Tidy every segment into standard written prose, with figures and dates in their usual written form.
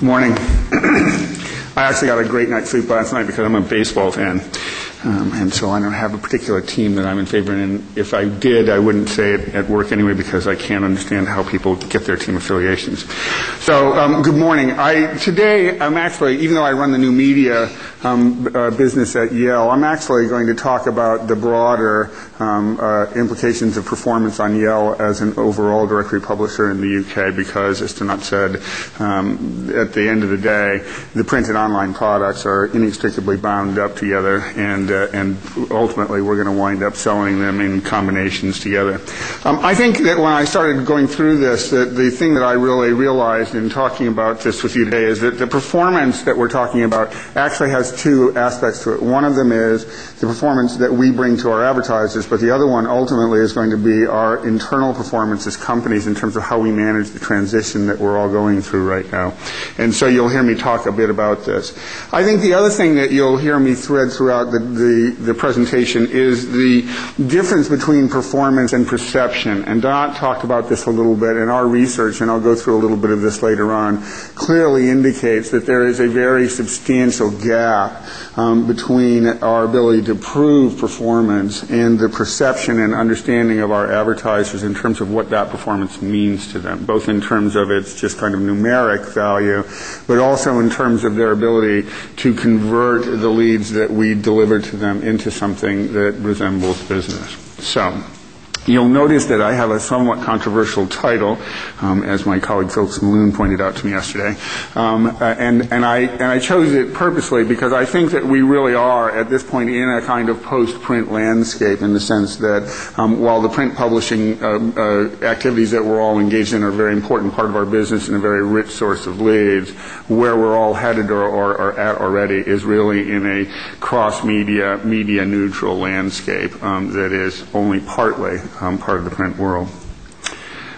Morning. I actually got a great night's sleep last night because I'm a baseball fan. And so I don't have a particular team that I'm in favor of. And if I did, I wouldn't say it at work anyway because I can't understand how people get their team affiliations. So good morning. Today I'm actually, even though I run the new media business at Yale, I'm actually going to talk about the broader implications of performance on Yale as an overall directory publisher in the UK because, as Donat said, at the end of the day, the print and online products are inextricably bound up together, and ultimately we're going to wind up selling them in combinations together. I think that when I started going through this, that the thing that I really realized in talking about this with you today is that the performance that we're talking about actually has two aspects to it. One of them is the performance that we bring to our advertisers, but the other one ultimately is going to be our internal performance as companies in terms of how we manage the transition that we're all going through right now. And so you'll hear me talk a bit about this. I think the other thing that you'll hear me thread throughout the presentation is the difference between performance and perception. And Donat talked about this a little bit, and our research, and I'll go through a little bit of this later on, clearly indicates that there is a very substantial gap between our ability to prove performance and the perception and understanding of our advertisers in terms of what that performance means to them, both in terms of its just kind of numeric value, but also in terms of their ability to convert the leads that we deliver to them into something that resembles business. So you'll notice that I have a somewhat controversial title, as my colleague Phil Smalloon pointed out to me yesterday, and I chose it purposely because I think that we really are at this point in a kind of post-print landscape in the sense that while the print publishing activities that we're all engaged in are a very important part of our business and a very rich source of leads, where we're all headed or at already is really in a cross-media, media-neutral landscape that is only partly part of the print world.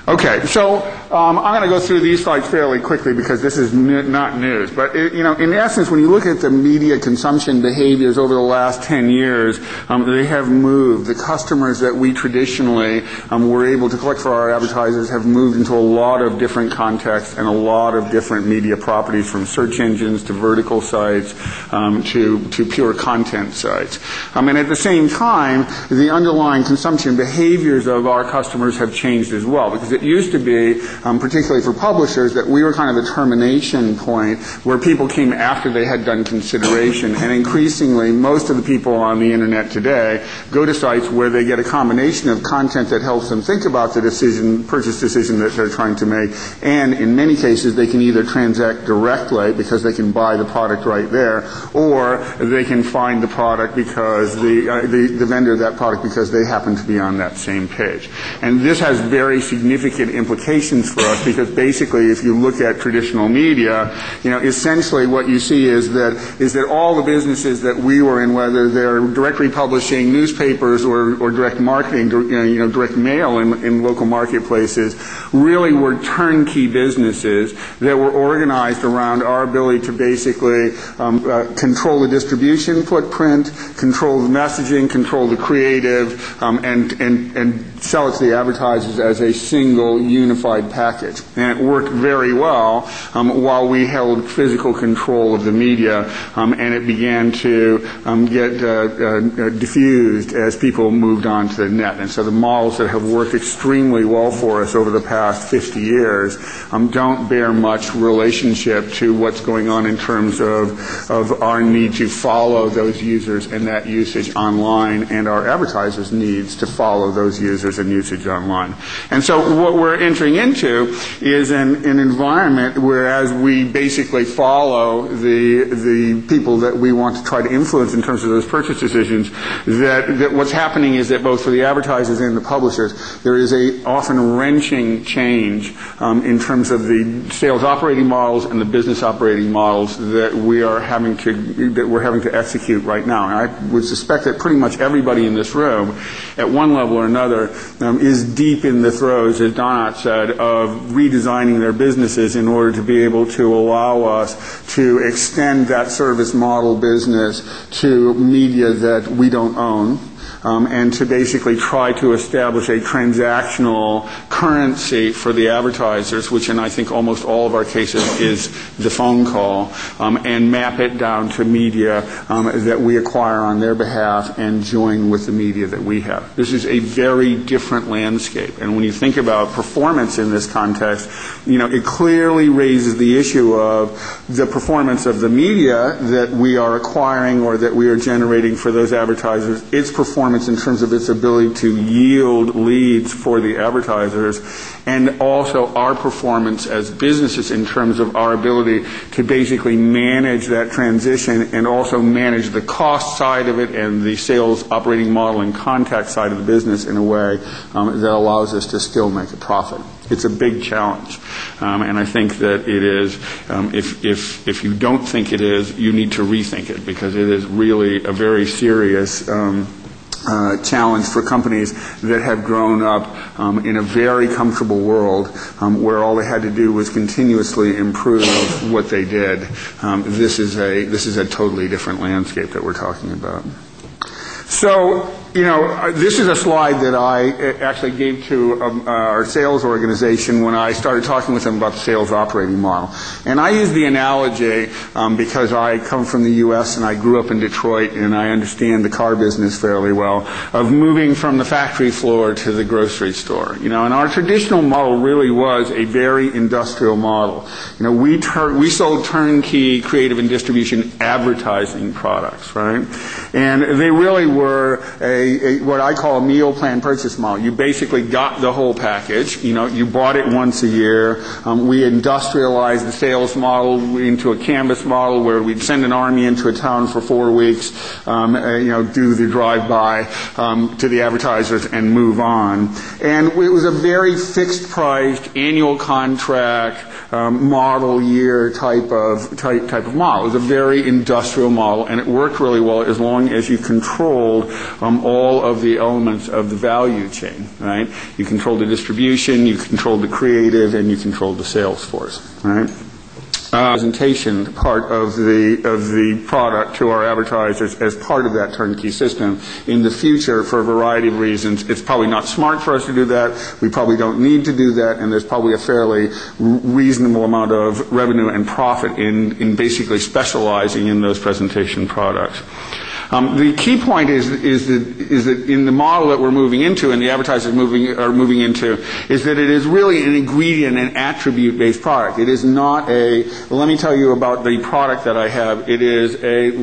Okay, so I'm going to go through these slides fairly quickly because this is not news. But, in essence, when you look at the media consumption behaviors over the last 10 years, they have moved. The customers that we traditionally were able to collect for our advertisers have moved into a lot of different contexts and a lot of different media properties, from search engines to vertical sites to pure content sites. And at the same time, the underlying consumption behaviors of our customers have changed as well, because it used to be, particularly for publishers, that we were kind of a termination point where people came after they had done consideration. And increasingly, most of the people on the internet today go to sites where they get a combination of content that helps them think about the purchase decision that they're trying to make. And in many cases, they can either transact directly because they can buy the product right there, or they can find the product because the vendor of that product because they happen to be on that same page. And this has very significant implications for us because basically if you look at traditional media, essentially what you see is that all the businesses that we were in, whether they're directly publishing newspapers or direct marketing, direct mail in local marketplaces, really were turnkey businesses that were organized around our ability to basically control the distribution footprint, control the messaging, control the creative, and sell it to the advertisers as a single unified package. And it worked very well while we held physical control of the media, and it began to get diffused as people moved on to the net. And so the models that have worked extremely well for us over the past 50 years don't bear much relationship to what's going on in terms of our need to follow those users and that usage online, and our advertisers' needs to follow those users and usage online. And so what we're entering into is an environment where, as we basically follow the people that we want to try to influence in terms of those purchase decisions, that what's happening is that both for the advertisers and the publishers, there is a often wrenching change in terms of the sales operating models and the business operating models that we're having to execute right now. And I would suspect that pretty much everybody in this room, at one level or another, is deep in the throes, as Donat said, of redesigning their businesses in order to be able to allow us to extend that service model business to media that we don't own, and to basically try to establish a transactional currency for the advertisers, which in I think almost all of our cases is the phone call, and map it down to media that we acquire on their behalf and join with the media that we have. This is a very different landscape, and when you think about performance in this context, it clearly raises the issue of the performance of the media that we are acquiring or that we are generating for those advertisers, its performance in terms of its ability to yield leads for the advertisers, and also our performance as businesses in terms of our ability to basically manage that transition and also manage the cost side of it and the sales operating model and contact side of the business in a way that allows us to still make a profit. It's a big challenge, and I think that it is, if you don't think it is, you need to rethink it, because it is really a very serious challenge for companies that have grown up in a very comfortable world where all they had to do was continuously improve what they did. This is a totally different landscape that we're talking about. So, this is a slide that I actually gave to our sales organization when I started talking with them about the sales operating model. And I use the analogy because I come from the U.S. and I grew up in Detroit and I understand the car business fairly well, of moving from the factory floor to the grocery store. And our traditional model really was a very industrial model. We sold turnkey creative and distribution advertising products, right? And they really were what I call a meal plan purchase model. You basically got the whole package. You bought it once a year. We industrialized the sales model into a canvas model where we'd send an army into a town for 4 weeks, do the drive-by to the advertisers and move on. And it was a very fixed-priced annual contract model year type of model. It was a very industrial model, and it worked really well as long as you controlled all of the elements of the value chain, right? You controlled the distribution, you controlled the creative, and you controlled the sales force, right? Presentation part of the product to our advertisers as part of that turnkey system. In the future, for a variety of reasons, it's probably not smart for us to do that. We probably don't need to do that, and there's probably a fairly reasonable amount of revenue and profit in basically specializing in those presentation products. The key point is that in the model that we're moving into and the advertisers are moving into is that it is really an ingredient and attribute-based product. It is not let me tell you about the product that I have. It is a